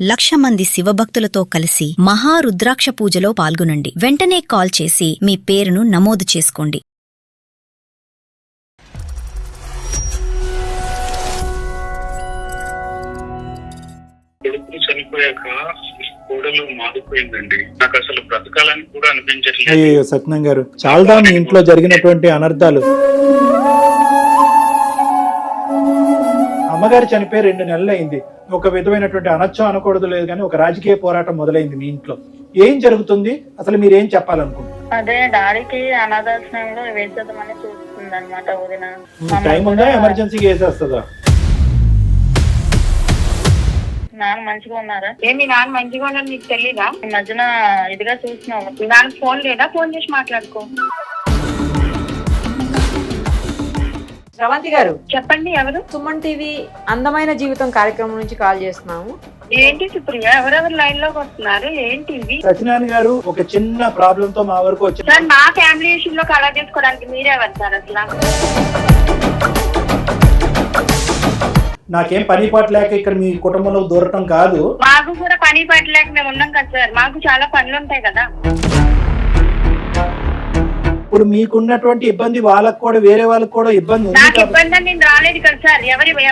1,00,000 మంది శివభక్తులతో కలిసి మహారుద్రాక్ష పూజలో పాల్గొనండి. వెంటనే కాల్ చేసి మీ పేరును నమోదు చేసుకోండి. కొడుకు చనిపోయాక కోడలు మారిపోయిందండి. నాకు అసలు బ్రతకాలని కూడా అనిపించట్లేదు. అయ్యో సత్యనారాయణ గారు, చాలా మీ ఇంట్లో జరిగినటువంటి అనర్థాలు. అమ్మగారు చనిపోయి 2 నెలలు అయింది. ఒక విధమైనటువంటి అనొచ్చో అనకూడదు లేదు కానీ ఒక రాజకీయ పోరాటం మొదలైంది మీ ఇంట్లో. ఏం జరుగుతుంది అసలు, మీరు ఏం చెప్పాలనుకుంటున్నారు? అదే డాడీకి అనాథాశ్రమంలో వేసేద్దామని చూస్తుంది అనమాట. వదిన టైం ఉందా, ఎమర్జెన్సీకి వేసేస్తుందా? నాన్న మంచిగా ఉన్నారా? మీ నాన్న మంచిగా ఉన్నాడు నీకు తెలీదా? ఈ మధ్యన ఇదిగా చూసినావు. మీ నాన్న ఫోన్ లేదా? ఫోన్ చేసి మాట్లాడుకో. శ్రవంతి గారు చెప్పండి, ఎవరు? సుమన్ టీవీ అందమైన జీవితం కార్యక్రమం నుంచి కాల్ చేస్తున్నాము. ఏంటి సుప్రియ, ఎవరెవరు లైన్ లోకి వస్తున్నారు? ఏంటి ఇది? సత్యనారాయణ గారు, ఒక చిన్న ప్రాబ్లం తో మా వరకు వచ్చి సార్, మా ఫ్యామిలీ ఇష్యూలో కలర్ చేసుకోవడానికి మీరెవరు సార్ అసలు? నాకేం పని పాట లేక ఇక్కడ మీ కుటుంబంలో దూరటం కాదు. మాకు కూడా పని పట్టలేక మేము ఉన్నాం కదా సార్. మాకు చాలా పనులు ఉంటాయి కదా. ఇప్పుడు మీకున్నటువంటి ఇబ్బంది వాళ్ళకు కూడా, వేరే వాళ్ళకి కూడా ఇబ్బంది ఉంది నాకు కాబట్టి. ఇబ్బంది అని నేను రాలేదు కదా సార్.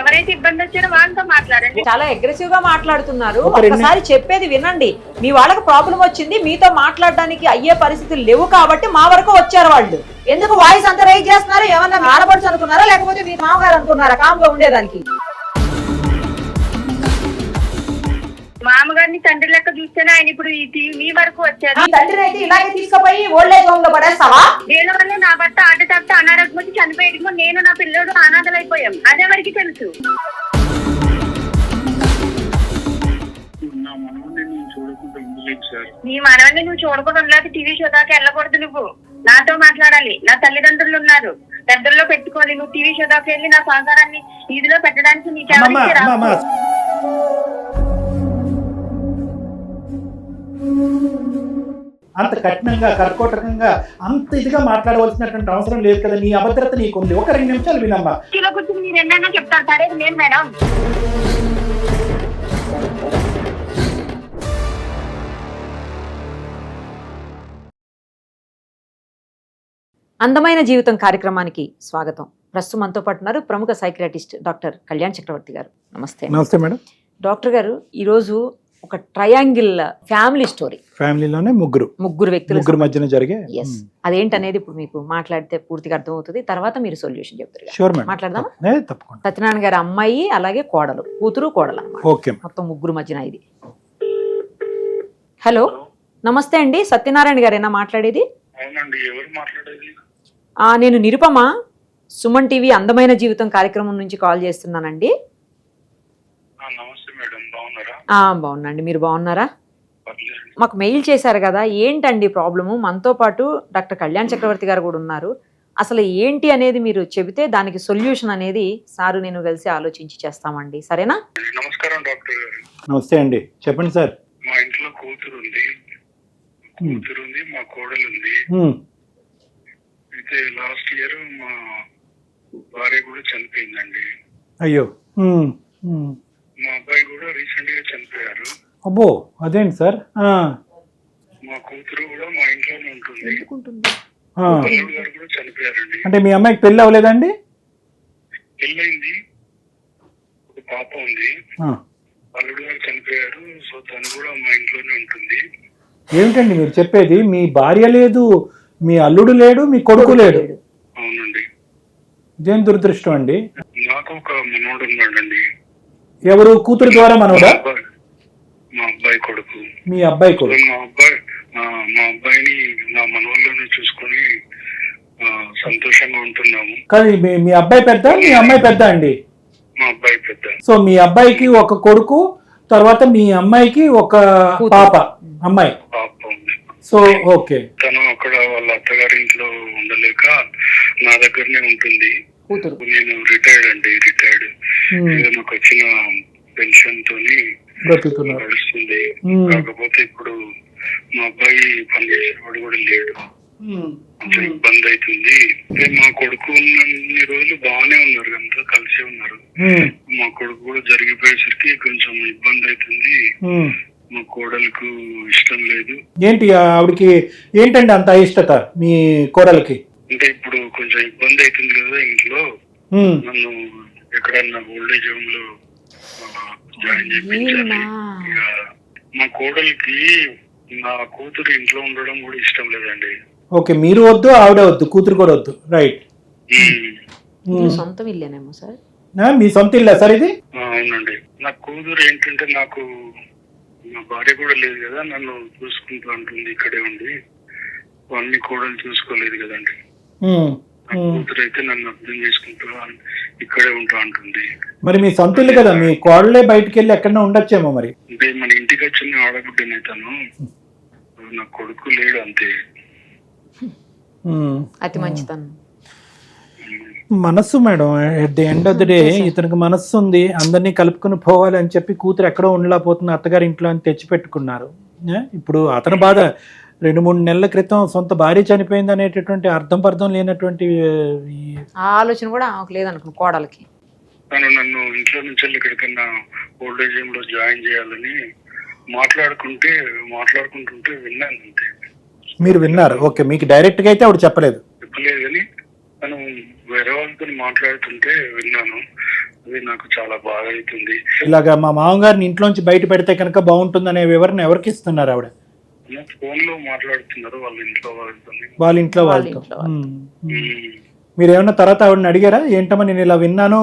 ఎవరైతే ఇబ్బంది వచ్చారో వాళ్ళతో మాట్లాడండి. చాలా అగ్రెసివ్ గా మాట్లాడుతున్నారు. ఒక రెండు- ఒకసారి చెప్పేది వినండి. మీ వాళ్ళకి ప్రాబ్లం వచ్చింది, మీతో మాట్లాడడానికి అయ్యే పరిస్థితులు లేవు కాబట్టి మా వరకు వచ్చారు వాళ్ళు. ఎందుకు వాయిస్ అంత రైజ్ చేస్తున్నారు? ఏమన్నా ఆడపడుచు అనుకున్నారా, లేకపోతే మీ మామగారు అనుకున్నారా కామ్గా ఉండేదానికి? మామగారిని తండ్రి లెక్క చూస్తేనే ఆయన ఇప్పుడు మీ వరకు వచ్చారు. మీ తండ్రిని అయితే ఇలాగే తీసుకుపోయి ఓల్డ్ ఏజ్ హోమ్ లో పడేస్తావా? వీళ్ళ వల్ల నా భర్త ఆట తప్పితే అనారోగ్యం వచ్చి చనిపోయేటమో, నేను నా పిల్లడు అనాథలైపోయాం. అదెవరికి తెలుసు? నా మనవన్ని నేను చూడకుండా ఉండలేదు సార్. నీ మనవన్ని నువ్వు చూడకుండా ఉండలేదు. టీవీ షో దాకా వెళ్ళకూడదు. నువ్వు నాతో మాట్లాడాలి. నా తల్లిదండ్రులు ఉన్నారు, పెద్దల్లో పెట్టుకోవాలి. నువ్వు టీవీ షో దాకా వెళ్ళి నా సహకారాన్ని ఈదిలో పెట్టడానికి నీకు అమ్మమ్మ, అమ్మమ్మ, అంత కఠినంగా కర్కోటకంగా అంత ఇదిగా మాట్లాడవలసినటువంటి అవసరం లేదు కదా. నీ అభద్రత నీకుంది. ఒక 2 నిమిషాలు వినమ్మా. కిలో కూర్చొని మీరు ఎన్నైనా చెప్తారు. సరే నేను మేడం. అందమైన జీవితం కార్యక్రమానికి స్వాగతం. ప్రస్తుతం మనతో పాటు ఉన్నారు ప్రముఖ సైకియాట్రిస్ట్ డాక్టర్ కళ్యాణ్ చక్రవర్తి గారు. నమస్తే. నమస్తే మేడం. డాక్టర్ గారు, ఈరోజు ఒక ట్రయాంగిల్ ఫ్యామిలీ స్టోరీ. ఫ్యామిలీలోనే ముగ్గురు వ్యక్తుల మధ్యన జరిగే. అదేంటనేది ఇప్పుడు మీకు మాట్లాడితే పూర్తిగా అర్థమవుతుంది. తర్వాత మీరు సొల్యూషన్ చెప్తారు. షూర్ మేడం, మాట్లాడదాం. తప్పకుండా. సత్యనారాయణ గారి అమ్మాయి, అలాగే కోడలు, కూతురు కోడలు అన్నమాట. ఓకే. మొత్తం ముగ్గురు మధ్యన ఇది. హలో, నమస్తే అండి. సత్యనారాయణ గారేనా మాట్లాడేది? అవునండి, ఎవరు మాట్లాడేది? నేను నిరుపమ, సుమన్ టీవీ అందమైన జీవితం కార్యక్రమం నుంచి కాల్ చేస్తున్నానండి. నమస్తే మేడం, బాగున్నారా? బాగున్నాండి, మీరు బాగున్నారా? పర్లేదు. మాకు మెయిల్ చేశారు కదా, ఏంటండి ప్రాబ్లము? మనతో పాటు డాక్టర్ కళ్యాణ్ చక్రవర్తి గారు కూడా ఉన్నారు. అసలు ఏంటి అనేది మీరు చెబితే దానికి సొల్యూషన్ అనేది సారు నేను కలిసి ఆలోచించి చేస్తామండి. సరేనా? నమస్కారం డాక్టర్ గారు. నమస్తే అండి, చెప్పండి సార్. మా ఇంట్లో కూతురు ఉంది, మా కోడలు ఉంది. అయితే లాస్ట్ ఇయర్ మా భార్య కూడా చనిపోయిందండి. అయ్యో. మా అబ్బాయి కూడా రీసెంట్ గా చనిపోయారు. అబ్బో, అదేంటి సార్? మా కూతురు కూడా మా ఇంట్లోనే ఉంటుంది. ఆ, అల్లుడు గారు కూడా చనిపోయారండి. అంటే మీ అమ్మాయికి పెళ్ళి అవ్వలేదండి? పెళ్ళైంది, ఒక పాప ఉంది. ఆ, అల్లుడు గారు చనిపోయారు. సో తను కూడా మా ఇంట్లోనే ఉంటుంది. ఏమిటండి మీరు చెప్పేది? మీ భార్య లేదు, మీ అల్లుడు లేడు, మీ కొడుకు లేడు? అవునండి. ఇదేం దురదృష్టం అండి. నాకు ఒక మనోడు ఉన్నాడండి. ఎవరు? కూతురు ద్వారా మనవడా? మా అబ్బాయి కొడుకు. మీ అబ్బాయి కొడుకు. మా అబ్బాయిని నా మనవల్లోనే చూసుకొని సంతోషంగా ఉంటున్నాము. కానీ మీ అబ్బాయి పెద్ద, మీ అమ్మాయి పెద్ద అండి? మా అబ్బాయి పెద్ద. సో మీ అబ్బాయికి ఒక కొడుకు, తర్వాత మీ అమ్మాయికి ఒక పాప, అమ్మాయి. పాప ఉంది. So okay. తను అక్కడ వాళ్ళ అత్తగారి ఇంట్లో ఉండలేక నా దగ్గరనే ఉంటుంది. కూతురు. నేను రిటైర్డ్. నాకు వచ్చిన పెన్షన్ తోని బ్రతుకుతున్నారు. నడుస్తుంది. కాకపోతే ఇప్పుడు మా అబ్బాయి పనిచేసేవాడు కూడా లేడు. కొంచెం ఇబ్బంది అవుతుంది. మా కొడుకు ఉన్నన్ని రోజులు బాగానే ఉన్నారు, అంతా కలిసే ఉన్నారు. మా కొడుకు కూడా జరిగిపోయేసరికి కొంచెం ఇబ్బంది అవుతుంది. మా కోడలకు ఇష్టం లేదు. ఏంటి ఆవిడకి ఏంటండి అంత అయిష్టత మీ కోడలికి? అంటే ఇప్పుడు కొంచెం ఇబ్బంది అవుతుంది కదా ఇంట్లో, నన్ను ఎక్కడన్నా ఓల్డేజ్ హోమ్ లో జాయిన్ చేయించాలి. ఇక మా కోడలికి నా కూతురు ఇంట్లో ఉండడం కూడా ఇష్టం లేదండి. ఓకే, మీరు వద్దు, ఆవిడ వద్దు, కూతురు కూడా వద్దు. రైట్. సొంతం ఇల్లేనేమో సార్? మీ సొంత ఇల్లా సార్ ఇది? అవునండి. నా కూతురు ఏంటంటే నాకు నా భార్య కూడా లేదు కదా, నన్ను చూసుకుంటూ అంటుంది ఇక్కడే ఉండి. అన్ని కోడలు చూసుకోలేదు కదండి. నా కూతురు అయితే నన్ను అర్థం చేసుకుంటూ ఇక్కడే ఉంటా అంటుంది. మరి మీ సొంత ఇల్లు కదా, మీ కోడలే బయటకు వెళ్ళి ఎక్కడన్నా ఉండొచ్చేమో మరి. అంటే మన ఇంటికి వచ్చిన ఆడబిడ్డనే తను, నా కొడుకు లేడు అంతే. అతి మంచితనం. మనస్సు madam, at the end of the day ఇతనికి మనస్సు ఉంది, అందరినీ కలుపుకుని పోవాలి అని చెప్పి కూతురు ఎక్కడో ఉండలేకపోతుంది అత్తగారి ఇంట్లో అని తెచ్చిపెట్టుకున్నారు. ఇప్పుడు అతని బాధ 2-3 నెలల క్రితం సొంత భార్య చనిపోయింది అనేటటువంటి అర్థం పర్థం లేనటువంటి ఆలోచన కూడా లేదనుకో కోడలకి. తను నన్ను ఇంట్లో నుంచి ఎక్కడికన్నా ఓల్డేజ్ హోమ్ లో జాయిన్ చేయాలని మాట్లాడుకుంటుంటే విన్నాను అంతే. మీరు విన్నారు? ఓకే, మీకు డైరెక్ట్ గా అయితే ఆవిడ చెప్పలేదు? చెప్పలేదు, కానీ తను వేరే వాళ్ళతో మాట్లాడుతుంటే విన్నాను. అది నాకు చాలా బాగా అవుతుంది. ఇలాగా మా మామగారిని ఇంట్లోంచి బయట పెడితే కనుక బాగుంటుందనే వివరణ ఎవరికి ఇస్తున్నారు ఆవిడ? ఫోన్ లో మాట్లాడుతున్నారు వాళ్ళ ఇంట్లో వాళ్ళతో. మీరు ఏమన్నా తర్వాత ఆవిడని అడిగారా? ఏంటమ్మా నేను ఇలా విన్నాను,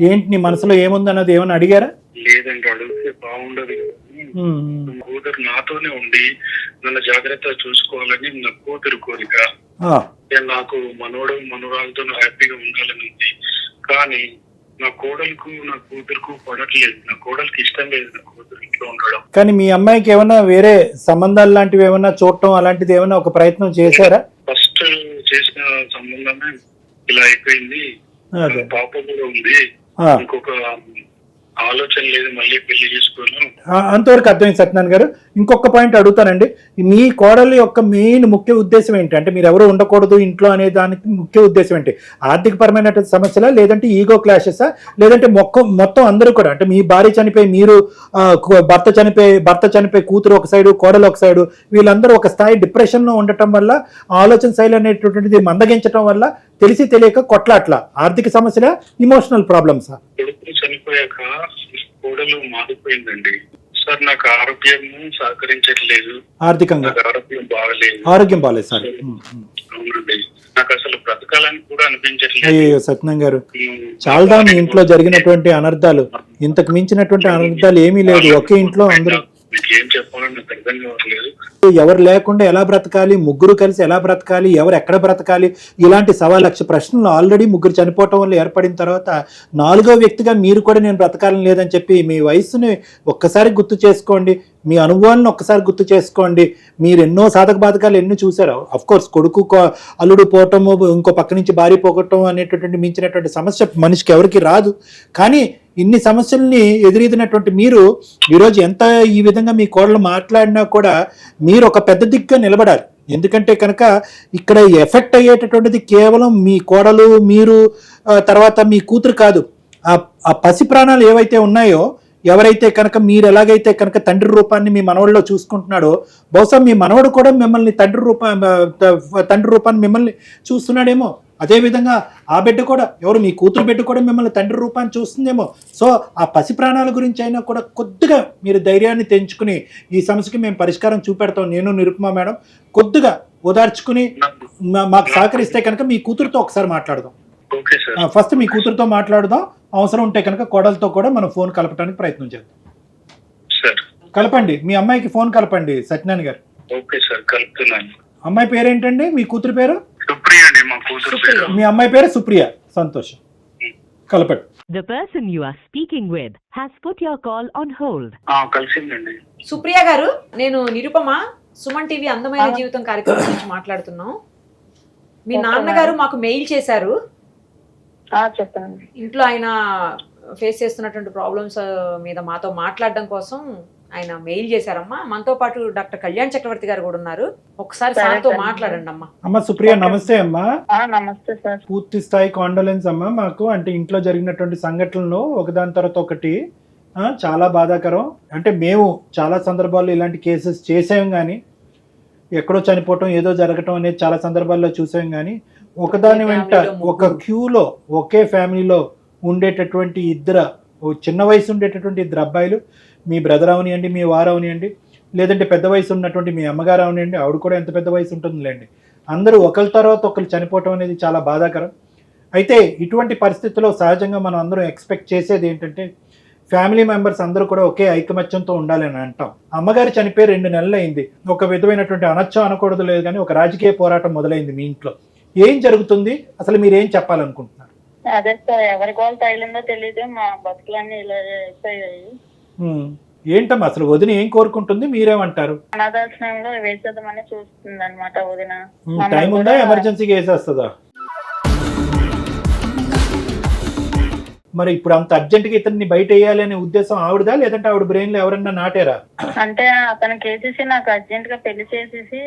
ఏంటి నీ మనసులో ఏముంది అన్నది ఏమన్నా అడిగారా? లేదండి, అడిగితే బాగుండదు. కూతురు నాతోనే ఉండి నన్ను జాగ్రత్తగా చూసుకోవాలని నా కూతురు కోరిక. నాకు మనవరాలతో హ్యాపీగా ఉండాలని ఉంది. కానీ నా కోడలకు నా కూతురుకు పడట్లేదు. నా కోడలికి ఇష్టం లేదు నా కూతురు ఇంట్లో ఉండడం. కానీ మీ అమ్మాయికి ఏమన్నా వేరే సంబంధాలు లాంటివి ఏమన్నా చూడటం అలాంటిది ఏమన్నా ఒక ప్రయత్నం చేశారా? ఫస్ట్ చేసిన సంబంధమే ఇలా అయిపోయింది. పాప కూడా ఉంది, ఇంకొక ఆలోచన లేదు మళ్ళీ పెళ్లి చేసుకోను. అంతవరకు అర్థమైంది సత్యనారాయణ గారు. ఇంకొక పాయింట్ అడుగుతానండి, మీ కోడలి యొక్క మెయిన్ ముఖ్య ఉద్దేశం ఏంటి? అంటే మీరు ఎవరు ఉండకూడదు ఇంట్లో అనే దానికి ముఖ్య ఉద్దేశం ఏంటి? ఆర్థిక పరమైన సమస్యలా, లేదంటే ఈగో క్లాషెసా, లేదంటే మొత్తం అందరూ కూడా, అంటే మీ భార్య చనిపోయి మీరు భర్త చనిపోయి కూతురు ఒక సైడు, కోడలు ఒక సైడు, వీళ్ళందరూ ఒక స్థాయి డిప్రెషన్ లో ఉండటం వల్ల, ఆలోచన శైలి అనేటటువంటిది మందగించడం వల్ల తెలిసి తెలియక కొట్లాట్ల ఆర్థిక సమస్యల, ఇమోషనల్ ప్రాబ్లమ్సా? చనిపోయాక కోడలు మారిపోయిందండి సార్. నాకు ఆరోగ్యం సహకరించట్లేదు, ఆర్థికంగా ఆరోగ్యం బాగాలేదు సార్. అవునండి, నాకు అసలు బ్రతకాలని కూడా అనిపించట్లేదు. అయ్యో సత్యనారాయణ గారు, చాలా మీ ఇంట్లో జరిగినటువంటి అనర్థాలు, ఇంతకు మించినటువంటి అనర్థాలు ఏమీ లేదు. ఒకే ఇంట్లో అందరూ ఏం చెప్పాలని నాకు అర్థం కావట్లేదు. ఎవరు లేకుండా ఎలా బ్రతకాలి, ముగ్గురు కలిసి ఎలా బ్రతకాలి, ఎవరు ఎక్కడ బ్రతకాలి, ఇలాంటి 1,00,000 ప్రశ్నలు ఆల్రెడీ ముగ్గురు చనిపోవటం వల్ల ఏర్పడిన తర్వాత 4వ వ్యక్తిగా మీరు కూడా నేను బ్రతకాలని లేదని చెప్పి మీ వయస్సుని ఒక్కసారి గుర్తు చేసుకోండి, మీ అనుభవాలను ఒక్కసారి గుర్తు చేసుకోండి. మీరు ఎన్నో సాధక బాధకాలు ఎన్నో చూసారు. అఫ్ కోర్స్ కొడుకు అల్లుడు పోవటము, ఇంకో పక్క నుంచి భార్య పోగొట్టడం అనేటటువంటి మించినటువంటి సమస్య మనిషికి ఎవరికి రాదు. కానీ ఇన్ని సమస్యల్ని ఎదురీదినటువంటి మీరు ఈరోజు ఎంత ఈ విధంగా మీ కోడలు మాట్లాడినా కూడా మీరు ఒక పెద్ద దిక్కుగా నిలబడాలి. ఎందుకంటే కనుక ఇక్కడ ఎఫెక్ట్ అయ్యేటటువంటిది కేవలం మీ కోడలు, మీరు, తర్వాత మీ కూతురు కాదు. ఆ పసి ప్రాణాలు ఏవైతే ఉన్నాయో, ఎవరైతే కనుక మీరు ఎలాగైతే కనుక తండ్రి రూపాన్ని మీ మనవడిలో చూసుకుంటున్నాడో, బహుశా మీ మనవడు కూడా మిమ్మల్ని తండ్రి రూపాన్ని మిమ్మల్ని చూస్తున్నాడేమో. అదేవిధంగా ఆ బిడ్డ కూడా, ఎవరు మీ కూతురు బిడ్డ కూడా మిమ్మల్ని తండ్రి రూపాన్ని చూస్తుందేమో. సో ఆ పసి ప్రాణాల గురించి అయినా కూడా కొద్దిగా మీరు ధైర్యాన్ని తెంచుకుని ఈ సమస్యకి మేము పరిష్కారం చూపెడతాం, నేను నిరుపమా మేడం, కొద్దిగా ఓదార్చుకుని మాకు సహకరిస్తే కనుక మీ కూతురుతో ఒకసారి మాట్లాడదాం. ఫస్ట్ మీ కూతురుతో మాట్లాడదాం, అవసరం ఉంటే కనుక కోడలతో కూడా మనం ఫోన్ కలపడానికి ప్రయత్నం చేద్దాం. కలపండి, మీ అమ్మాయికి ఫోన్ కలపండి సత్యనారాయణ గారు. ఓకే సార్, కలుపుతున్నాను. అమ్మాయి పేరేంటండి? మీ కూతురు పేరు? సుప్రియ అండి, మా కూతురు పేరు. మీ అమ్మాయి పేరు సుప్రియ. సంతోషం, కలపండి. The person you are speaking with has put your call on hold. కలిసిందండి. Supriya గారు, నేను నిరుపమ, సుమన్ టీవీ అందమైన జీవితం కార్యక్రమం నుంచి మాట్లాడుతున్నాం. మీ నాన్నగారు మాకు మెయిల్ చేశారు. చెప్పండి. ఇంట్లో ఆయన ఫేస్ చేస్తున్నటువంటి ప్రాబ్లమ్స్ మీద మాతో మాట్లాడడం కోసం ఆయన మెయిల్ చేశారమ్మా. మనతో పాటు డాక్టర్ కళ్యాణ్ చక్రవర్తి గారు కూడా ఉన్నారు. ఒకసారి సార్తో మాట్లాడండి అమ్మా. అమ్మ సుప్రియ, నమస్తే అమ్మా. నమస్తే సార్. పూర్తి స్థాయి కాండోలెన్స్ అమ్మా. మాకు అంటే ఇంట్లో జరిగినటువంటి సంఘటనలు ఒకదాని తర్వాత ఒకటి చాలా బాధాకరం. అంటే మేము చాలా సందర్భాల్లో ఇలాంటి కేసెస్ చేసాం, కానీ ఎక్కడో చనిపోవటం ఏదో జరగటం అనేది చాలా సందర్భాల్లో చూసాం. కానీ ఒకదాని వెంట ఒక క్యూలో ఒకే ఫ్యామిలీలో ఉండేటటువంటి చిన్న వయసు ఉండేటటువంటి ఇద్దరు అబ్బాయిలు, మీ బ్రదర్ అవనియండి, మీ వారు అవనియండి, లేదంటే పెద్ద వయసు ఉన్నటువంటి మీ అమ్మగారు అవనియండి, ఆవిడ కూడా ఎంత పెద్ద వయసు ఉంటుందిలేండి, అందరూ ఒకరి తర్వాత ఒకరు చనిపోవటం అనేది చాలా బాధాకరం. అయితే ఇటువంటి పరిస్థితుల్లో సహజంగా మనం అందరం ఎక్స్పెక్ట్ చేసేది ఏంటంటే ఫ్యామిలీ మెంబర్స్ అందరూ కూడా ఒకే ఐకమత్యంతో ఉండాలని అంటాం. అమ్మగారు చనిపోయి 2 నెలలు అయింది. ఒక విధమైనటువంటి అనొచ్చో అనకూడదు లేదు, కానీ ఒక రాజకీయ పోరాటం మొదలైంది మీ ఇంట్లో. ఏం జరుగుతుంది, అసలు మీరేం చెప్పాలనుకుంటున్నారు? అదే సార్, ఎవరి గోల్ తగిలిందో తెలియదు, మా బతుకులన్నీ ఇలా అయిపోయాయి. ఏంటమ్మా అసలు వదిన ఏం కోరుకుంటుంది, మీరేమంటారు? అనాథాశ్రమంలో వేసేద్దామని చూస్తుంది అనమాట వదిన. టైం ఉందా, ఎమర్జెన్సీగా వేసేస్తుందా? మరి ఇప్పుడు అంత అర్జెంట్గా ఇతన్ని బయట వేయాలి అనే ఉద్దేశం ఆవిడదా, లేదంటే ఆవిడ బ్రెయిన్ లో ఎవరన్నా నాటారా? అంటే అతనికి వేసేసి నాకు అర్జెంట్ గా పెళ్లి చేసేసి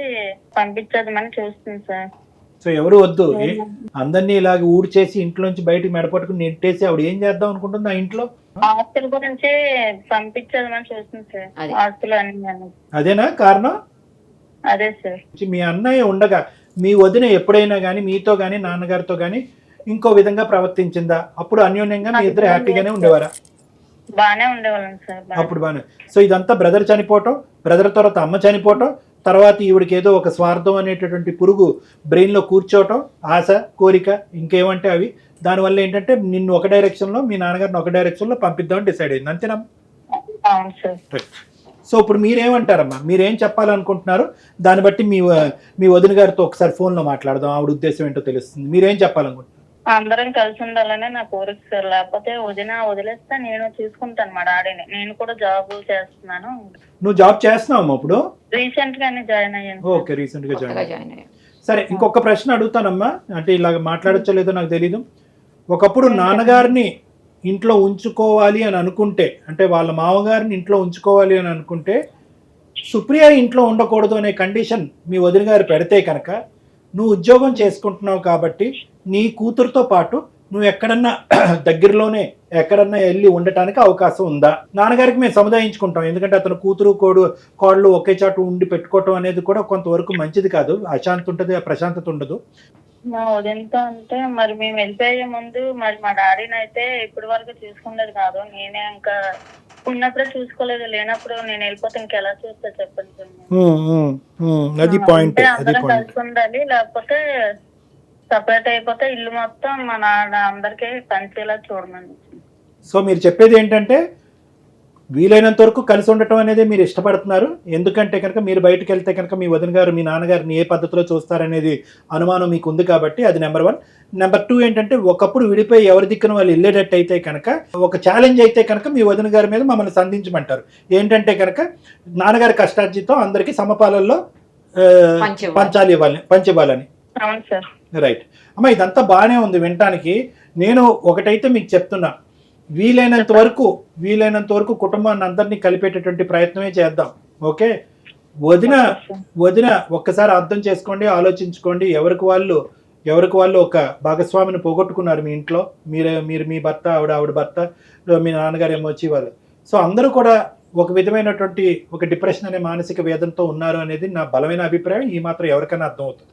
పంపించేద్దామని చూస్తుంది సార్. సో ఎవరు వద్దు, అందరినీ ఇలాగ ఊడ్చేసి ఇంట్లోంచి బయటకు మెడపట్టుకుని నెట్టేసి ఆవిడ ఏం చేద్దాం అనుకుంటుంది ఆ ఇంట్లో? ఆస్తుల గురించి పంపించేద్దామని చూస్తుంది సార్. ఆస్తులు అన్ని. అదేనా కారణం? అదే సార్. మీ అన్నయ్య ఉండగా మీ వదిన ఎప్పుడైనా కానీ మీతో కానీ నాన్నగారితో కానీ ఇంకో విధంగా ప్రవర్తించిందా? అప్పుడు అన్యోన్యంగా మీ ఇద్దరు హ్యాపీగానే ఉండేవారా? బానే ఉండేవాళ్ళం సార్. అప్పుడు బానే. సో ఇదంతా బ్రదర్ చనిపోవటం, బ్రదర్ తర్వాత అమ్మ చనిపోవటం, తర్వాత ఈవిడికి ఏదో ఒక స్వార్థం అనేటటువంటి పురుగు బ్రెయిన్లో కూర్చోవటం, ఆశ, కోరిక, ఇంకేమంటే అవి. దానివల్ల ఏంటంటే నిన్ను ఒక డైరెక్షన్లో, మీ నాన్నగారిని ఒక డైరెక్షన్లో పంపిద్దామని డిసైడ్ అయింది, అంతేనా? అవును సార్. సో ఇప్పుడు మీరేమంటారమ్మా, మీరేం చెప్పాలనుకుంటున్నారు? దాన్ని బట్టి మీ వదిన గారితో ఒకసారి ఫోన్లో మాట్లాడదాం, ఆవిడ ఉద్దేశం ఏంటో తెలుస్తుంది. మీరేం చెప్పాలనుకుంటున్నారు? అందరం కలిసి ఉండాలనే నా కోరిక సార్. లేకపోతే వదిలేస్తే నేను చూసుకుంటాను మా డాడీని. నేను కూడా జాబ్ చేస్తున్నాను. నువ్వు జాబ్ చేస్తున్నావు ఇప్పుడు? రీసెంట్ గానే జాయిన్ అయ్యాను. ఓకే, రీసెంట్ గా జాయిన్ అయ్యాను. సరే, ఇంకొక ప్రశ్న అడుగుతానమ్మా. అంటే ఇలాగ మాట్లాడచ్చో లేదో నాకు తెలీదు. ఒకప్పుడు నాన్నగారిని ఇంట్లో ఉంచుకోవాలి అని అనుకుంటే, అంటే వాళ్ళ మామగారిని ఇంట్లో ఉంచుకోవాలి అని అనుకుంటే, సుప్రియ ఇంట్లో ఉండకూడదు అనే కండిషన్ మీ వదిన గారు పెడితే కనుక, నువ్వు ఉద్యోగం చేసుకుంటున్నావు కాబట్టి నీ కూతురుతో పాటు నువ్వు ఎక్కడన్నా దగ్గరలోనే ఎక్కడన్నా వెళ్ళి ఉండటానికి అవకాశం ఉందా? నాన్నగారికి మేము సముదాయించుకుంటాం, ఎందుకంటే అతను కూతురు కోడలు ఒకే చాటు ఉండి పెట్టుకోవటం అనేది కూడా కొంతవరకు మంచిది కాదు. అశాంతి ఉంటుంది, ప్రశాంతత ఉండదు. మా వదినతో అంటే మరి మేము వెళ్ళిపోయే ముందు మరి మా డాడీని అయితే ఇప్పటి వరకు చూసుకునేది కాదు. నేనే ఇంకా ఉన్నప్పుడే చూసుకోలేదు, లేనప్పుడు నేను వెళ్ళిపోతే ఇంకెలా చూస్తా చెప్పండి. అది పాయింట్. అందరం కలిసి ఉండాలి, లేకపోతే సపరేట్ అయిపోతే ఇల్లు మొత్తం మా నాన్న అందరికీ పంచేలా చూడమని. సో మీరు చెప్పేది ఏంటంటే వీలైనంత వరకు కలిసి ఉండటం అనేది మీరు ఇష్టపడుతున్నారు. ఎందుకంటే కనుక మీరు బయటకు వెళ్తే కనుక మీ వదిన గారు మీ నాన్నగారిని ఏ పద్ధతిలో చూస్తారనేది అనుమానం మీకు ఉంది కాబట్టి అది నెంబర్ 1. నెంబర్ 2 ఏంటంటే ఒకప్పుడు విడిపోయి ఎవరి దిక్కున వాళ్ళు వెళ్ళేటట్టు అయితే కనుక, ఒక ఛాలెంజ్ అయితే కనుక మీ వదిన గారి మీద మమ్మల్ని సంధించమంటారు. ఏంటంటే కనుక నాన్నగారి కష్టార్జితం అందరికీ సమపాలల్లో పంచివ్వాలని. రైట్ అమ్మ, ఇదంతా బాగానే ఉంది వినటానికి. నేను ఒకటైతే మీకు చెప్తున్నా, వీలైనంత వరకు కుటుంబాన్ని అందరినీ కలిపేటటువంటి ప్రయత్నమే చేద్దాం. ఓకే, వదిన ఒక్కసారి అర్థం చేసుకోండి, ఆలోచించుకోండి. ఎవరికి వాళ్ళు ఒక భాగస్వామిని పోగొట్టుకున్నారు మీ ఇంట్లో. మీరు మీ భర్త, ఆవిడ భర్త, మీ నాన్నగారు ఏమో వచ్చి వాళ్ళు. సో అందరూ కూడా ఒక విధమైనటువంటి ఒక డిప్రెషన్ అనే మానసిక వేదనతో ఉన్నారు అనేది నా బలమైన అభిప్రాయం. ఈ మాత్రం ఎవరికైనా అర్థం అవుతుంది.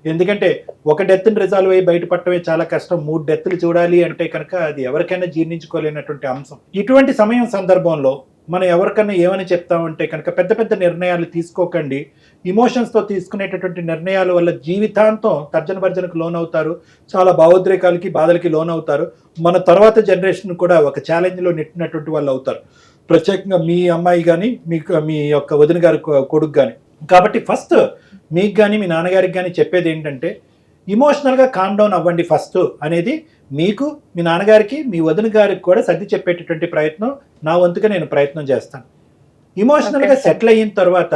ఎందుకంటే ఒక డెత్ని రిజాల్వ్ అయ్యి బయటపడటమే చాలా కష్టం. 3 డెత్లు చూడాలి అంటే కనుక అది ఎవరికైనా జీర్ణించుకోలేనటువంటి అంశం. ఇటువంటి సందర్భంలో మనం ఎవరికైనా ఏమని చెప్తామంటే కనుక పెద్ద పెద్ద నిర్ణయాలు తీసుకోకండి. ఇమోషన్స్తో తీసుకునేటటువంటి నిర్ణయాల వల్ల జీవితాంతం తర్జన భర్జనకు లోనవుతారు, చాలా భావోద్రేకాలకి బాధలకి లోనవుతారు. మన తర్వాత జనరేషన్ కూడా ఒక ఛాలెంజ్లో నెట్టినటువంటి వాళ్ళు అవుతారు, ప్రత్యేకంగా మీ అమ్మాయి కానీ మీ యొక్క వదిన గారి కొడుకు కానీ. కాబట్టి ఫస్ట్ మీకు కానీ మీ నాన్నగారికి కానీ చెప్పేది ఏంటంటే ఇమోషనల్గా కామ్ డౌన్ అవ్వండి ఫస్ట్ అనేది మీకు, మీ నాన్నగారికి, మీ వదిన గారికి కూడా సర్ది చెప్పేటటువంటి ప్రయత్నం నా వంతుగా నేను ప్రయత్నం చేస్తాను. ఇమోషనల్గా సెటిల్ అయిన తర్వాత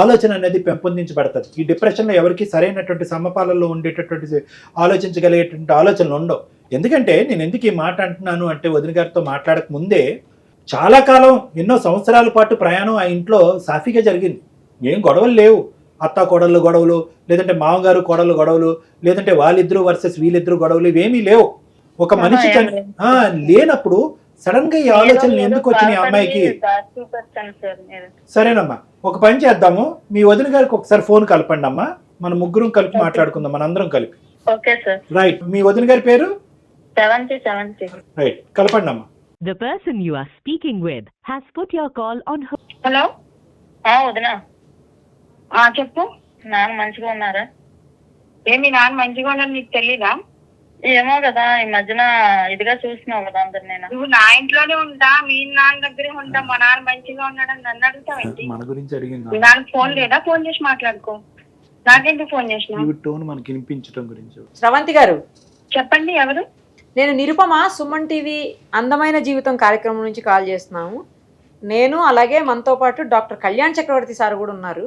ఆలోచన అనేది పెంపొందించబడుతుంది. ఈ డిప్రెషన్లో ఎవరికి సరైనటువంటి సమపాలలో ఉండేటటువంటి ఆలోచించగలిగేటువంటి ఆలోచనలు ఉండవు. ఎందుకంటే నేను ఎందుకు ఈ మాట అంటున్నాను అంటే, వదిన గారితో మాట్లాడక ముందే చాలా కాలం ఎన్నో సంవత్సరాల పాటు ప్రయాణం ఆ ఇంట్లో సాఫీగా జరిగింది. ఏం గొడవలు లేవు. అత్త కోడళ్ళు గొడవలు, లేదంటే మామగారు కోడళ్ళు గొడవలు, లేదంటే వాళ్ళిద్దరు వర్సెస్ వీళ్ళిద్దరు గొడవలు, ఇవేమీ లేవు. ఒక మనిషి లేనప్పుడు సడన్ గా ఈ ఆలోచనలు ఎందుకు వచ్చినాయి అమ్మాయికి? సరేనమ్మా, ఒక పని చేద్దాము, మీ వదిన గారికి ఒకసారి ఫోన్ కలపండి అమ్మా, మన ముగ్గురం కలిపి మాట్లాడుకుందాం, మనందరం కలిపి. Okay sir. రైట్, మీ వదిన గారి పేరు? 70. రైట్, కలపండి అమ్మా. The person you are speaking with has put your call on hold. Hello, వదినా, చెప్పు. నాన్న మంచిగా ఉన్నారా? మీ నాన్న మంచిగా ఉన్నాడు నీకు తెలీదా? ఏమో కదా, ఈ మధ్యన ఇదిగా చూస్తున్నావు కదా అందరు. నేను నువ్వు నా ఇంట్లోనే ఉంటా, మీ నాన్న దగ్గరే ఉంటా. మా నాన్న మంచిగా ఉన్నాడని నన్ను అడుగుతావేంటి? మన గురించి అడిగింది. మీ నాన్న ఫోన్ లేదా? ఫోన్ చేసి మాట్లాడుకో. నాకెందుకు ఫోన్ చేసినా? టోన్ మనకి వినిపించడం గురించి. స్రవంతి గారు చెప్పండి, ఎవరు? నేను నిరుపమ, సుమన్ టీవీ అందమైన జీవితం కార్యక్రమం నుంచి కాల్ చేస్తున్నాము. నేను అలాగే మనతో పాటు డాక్టర్ కళ్యాణ్ చక్రవర్తి సార్ కూడా ఉన్నారు.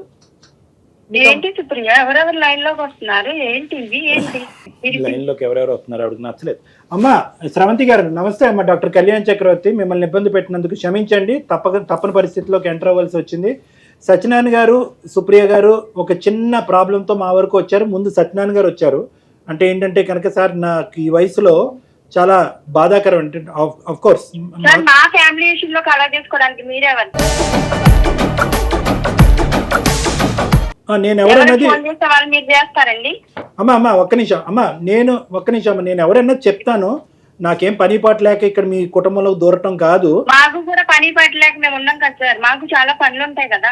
ఏంటి సుప్రియ, ఎవరెవరు లైన్ లోకి వస్తున్నారు? ఏంటి ఇది? ఏంటి లైన్ లోకి ఎవరెవరు వస్తున్నారు అడుగు నచ్చలేదు. అమ్మా శ్రవంతి గారు నమస్తే అమ్మా. డాక్టర్ కళ్యాణ్ చక్రవర్తి, మిమ్మల్ని ఇబ్బంది పెట్టినందుకు క్షమించండి. తప్పని పరిస్థితిలోకి ఎంటర్ అవ్వాల్సి వచ్చింది. సత్యనారాయణ గారు, సుప్రియ గారు ఒక చిన్న ప్రాబ్లంతో మా వరకు వచ్చారు. ముందు సత్యనారాయణ గారు వచ్చారు. అంటే ఏంటంటే కనుక సార్, నాకు ఈ వయసులో చాలా బాధాకరం. అంటే ఆఫ్ కోర్స్ మా ఫ్యామిలీ ఇష్యూలో కలర్ చేసుకోవడానికి మీరెవరు? నేను ఎవరన్నది మీరు చేస్తారండి. అమ్మా ఒక్క నిమిషం అమ్మా, నేను ఎవరన్నది చెప్తాను. నాకేం పని పాట లేక ఇక్కడ మీ కుటుంబంలో దూరటం కాదు. మాకు కూడా పని పాట లేక మేము ఉన్నాం కదా సార్, మాకు చాలా పనులు ఉంటాయి కదా.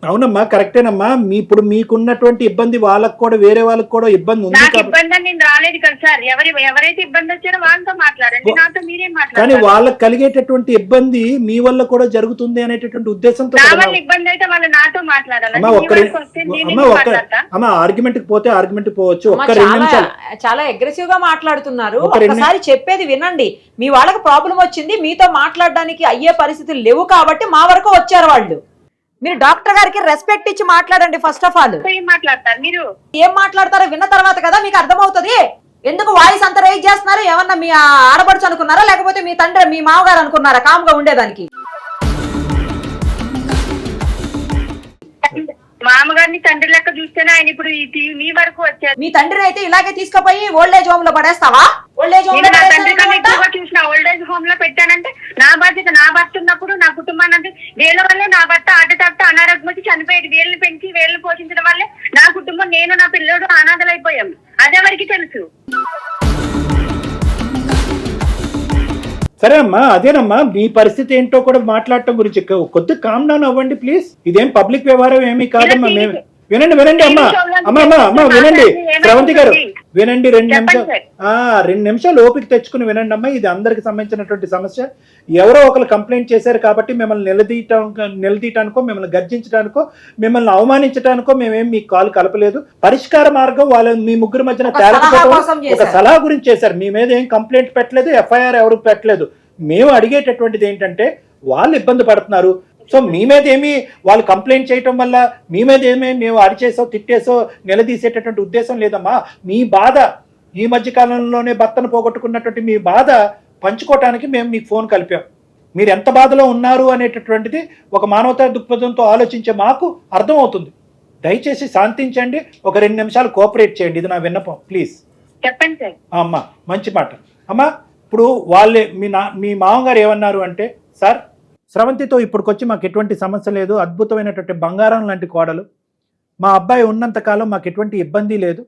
అవునమ్మా, కరెక్టేనమ్మా. ఇప్పుడు మీకున్నటువంటి ఇబ్బంది వాళ్ళకు కూడా, వేరే వాళ్ళకి కూడా ఇబ్బంది ఉంది. నాకు ఇబ్బంది అని నేను రాలేదు కదా సార్. ఎవరైతే ఇబ్బంది వచ్చారో వాళ్ళతో మాట్లాడండి, నాతో మీరేం మాట్లాడారు? కానీ వాళ్ళకి కలిగేటటువంటి ఇబ్బంది మీ వల్ల కూడా జరుగుతుంది అనేటటువంటి ఉద్దేశంతో ఇబ్బంది అయితే వాళ్ళు నాతో మాట్లాడాలి. అమ్మా ఆర్గ్యుమెంట్ కి పోతే ఆర్గ్యుమెంట్ పోవచ్చు. ఒక్క 2 నిమిషాలు. చాలా అగ్రెసివ్ గా మాట్లాడుతున్నారు. ఒకసారి చెప్పేది వినండి. మీ వాళ్ళకి ప్రాబ్లం వచ్చింది, మీతో మాట్లాడడానికి అయ్యే పరిస్థితులు లేవు కాబట్టి మా వరకు వచ్చారు వాళ్ళు. మీరు డాక్టర్ గారికి రెస్పెక్ట్ ఇచ్చి మాట్లాడండి. ఫస్ట్ ఆఫ్ ఆల్ మాట్లాడతారు, మీరు ఏం మాట్లాడతారో విన్న తర్వాత కదా మీకు అర్థమవుతుంది. ఎందుకు వాయిస్ అంత రైజ్ చేస్తున్నారు? ఏమన్నా మీ ఆడపడుచు అనుకున్నారా, లేకపోతే మీ తండ్రి, మీ మామగారు అనుకున్నారా కామ్గా ఉండేదానికి? మామగారిని తండ్రి లెక్క చూస్తేనే ఆయన ఇప్పుడు మీ వరకు వచ్చారు. మీ తండ్రిని అయితే ఇలాగే తీసుకుపోయి ఓల్డేజ్ హోమ్ లో పడేస్తావా? ఓల్డేజ్ హోమ్ లో చూసిన ఓల్డేజ్ హోమ్ లో పెట్టానంటే నా బాధ్యత. నా భర్త ఉన్నప్పుడు నా కుటుంబాన్ని, అంటే వీళ్ళ వల్లే నా భర్త హార్ట్ అటాక్ తో అనారోగ్యం వచ్చి చనిపోయేది. వీళ్ళని పెంచి వీళ్ళని పోషించడం వల్లే నా కుటుంబం, నేను నా పిల్లడు అనాథలైపోయాం. అదెవరికి తెలుసు? సరే అమ్మా, అదేనమ్మా మీ పరిస్థితి ఏంటో కూడా మాట్లాడటం గురించి కొద్దిగా కామ్ డౌన్ అవ్వండి ప్లీజ్. ఇదేం పబ్లిక్ వ్యవహారం ఏమీ కాదమ్మా. మేము వినండి అమ్మా వినండి. శ్రవంతి గారు వినండి, 2 నిమిషాలు ఓపిక తెచ్చుకుని వినండి అమ్మా. ఇది అందరికి సంబంధించినటువంటి సమస్య. ఎవరో ఒకరు కంప్లైంట్ చేశారు కాబట్టి మిమ్మల్ని నిలదీయటానికో, మిమ్మల్ని గర్జించడానికో, మిమ్మల్ని అవమానించడానికో మేమేం మీ కాల్ కలపలేదు. పరిష్కార మార్గం వాళ్ళ మీ ముగ్గురు మధ్యన ఒక సలహా గురించి చేశారు. మీ మీద ఏం కంప్లైంట్ పెట్టలేదు, ఎఫ్ఐఆర్ ఎవరు పెట్టలేదు. మేము అడిగేటటువంటిది ఏంటంటే, వాళ్ళు ఇబ్బంది పడుతున్నారు. సో మీ మీద ఏమి వాళ్ళు కంప్లైంట్ చేయటం వల్ల మీ మీద ఏమీ మేము అరిచేసో తిట్టేసో నిలదీసేటటువంటి ఉద్దేశం లేదమ్మా. మీ బాధ, ఈ మధ్య కాలంలోనే భర్తను పోగొట్టుకున్నటువంటి మీ బాధ పంచుకోవటానికి మేము మీకు ఫోన్ కలిపాం. మీరు ఎంత బాధలో ఉన్నారు అనేటటువంటిది ఒక మానవతా దృక్పథంతో ఆలోచించే మాకు అర్థమవుతుంది. దయచేసి శాంతించండి, ఒక 2 నిమిషాలు కోఆపరేట్ చేయండి. ఇది నా విన్నపం ప్లీజ్. చెప్పండి సార్. అమ్మా మంచి మాట అమ్మా. ఇప్పుడు వాళ్ళే మీ మామగారు ఏమన్నారు అంటే, సార్ స్రవంతితో ఇప్పటికొచ్చి మాకు ఎటువంటి సమస్య లేదు, అద్భుతమైనటువంటి బంగారం లాంటి కోడలు, మా అబ్బాయి ఉన్నంతకాలం మాకు ఎటువంటి ఇబ్బంది లేదు.